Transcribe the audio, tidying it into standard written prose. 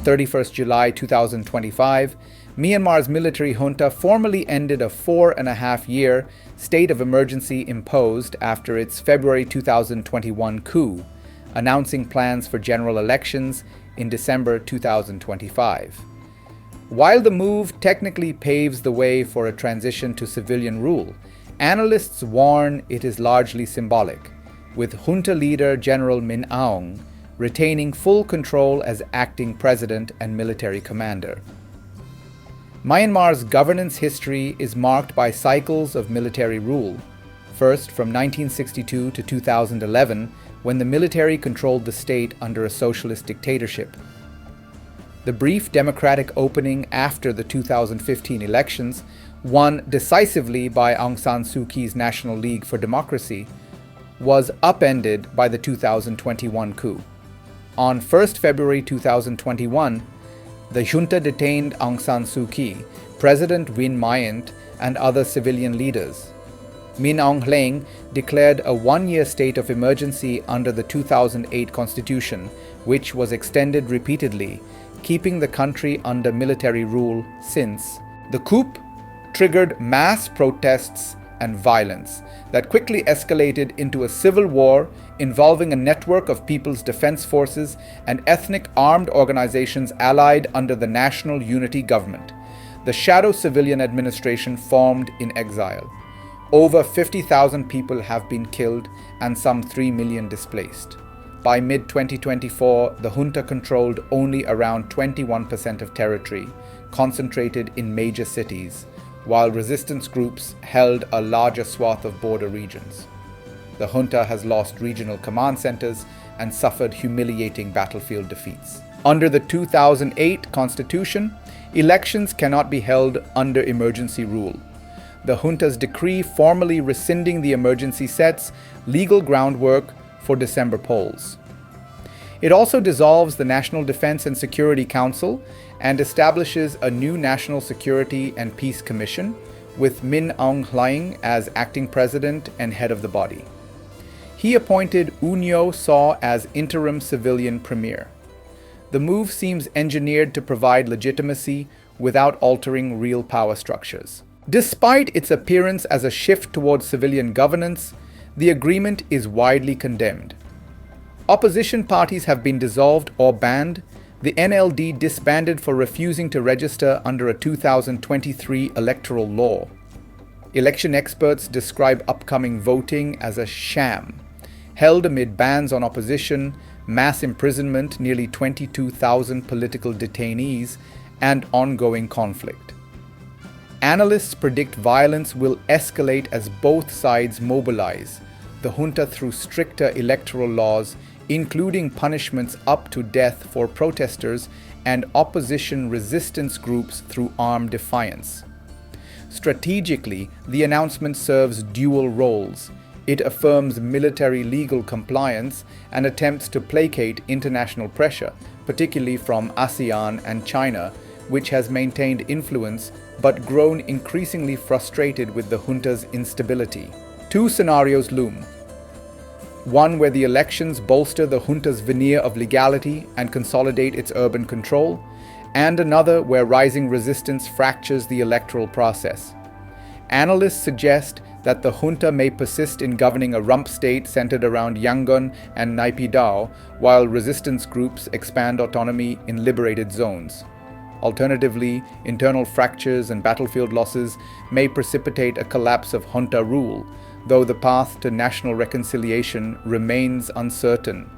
On 31st July 2025, Myanmar's military junta formally ended a 4.5-year state of emergency imposed after its February 2021 coup, announcing plans for general elections in December 2025. While the move technically paves the way for a transition to civilian rule, analysts warn it is largely symbolic, with junta leader General Min Aung retaining full control as acting president and military commander. Myanmar's governance history is marked by cycles of military rule, first from 1962 to 2011, when the military controlled the state under a socialist dictatorship. The brief democratic opening after the 2015 elections, won decisively by Aung San Suu Kyi's National League for Democracy, was upended by the 2021 coup. On 1st February 2021, the junta detained Aung San Suu Kyi, President Win Myint, and other civilian leaders. Min Aung Hlaing declared a one-year state of emergency under the 2008 constitution, which was extended repeatedly, keeping the country under military rule since. The coup triggered mass protests and violence that quickly escalated into a civil war involving a network of People's Defense Forces and ethnic armed organizations allied under the National Unity Government. The shadow civilian administration formed in exile. Over 50,000 people have been killed and some 3 million displaced. By mid-2024, the junta controlled only around 21% of territory, concentrated in major cities, while resistance groups held a larger swath of border regions. The junta has lost regional command centers and suffered humiliating battlefield defeats. Under the 2008 constitution, elections cannot be held under emergency rule. The junta's decree formally rescinding the emergency sets legal groundwork for December polls. It also dissolves the National Defense and Security Council and establishes a new National Security and Peace Commission, with Min Aung Hlaing as acting president and head of the body. He appointed U Nyo Saw as interim civilian premier. The move seems engineered to provide legitimacy without altering real power structures. Despite its appearance as a shift towards civilian governance, the agreement is widely condemned. Opposition parties have been dissolved or banned. The NLD disbanded for refusing to register under a 2023 electoral law. Election experts describe upcoming voting as a sham, held amid bans on opposition, mass imprisonment, nearly 22,000 political detainees, and ongoing conflict. Analysts predict violence will escalate as both sides mobilize the junta through stricter electoral laws, including punishments up to death for protesters and opposition resistance groups through armed defiance. Strategically, the announcement serves dual roles. It affirms military legal compliance and attempts to placate international pressure, particularly from ASEAN and China, which has maintained influence but grown increasingly frustrated with the junta's instability. Two scenarios loom. One where the elections bolster the junta's veneer of legality and consolidate its urban control, and another where rising resistance fractures the electoral process. Analysts suggest that the junta may persist in governing a rump state centered around Yangon and Naypyidaw, while resistance groups expand autonomy in liberated zones. Alternatively, internal fractures and battlefield losses may precipitate a collapse of junta rule, though the path to national reconciliation remains uncertain.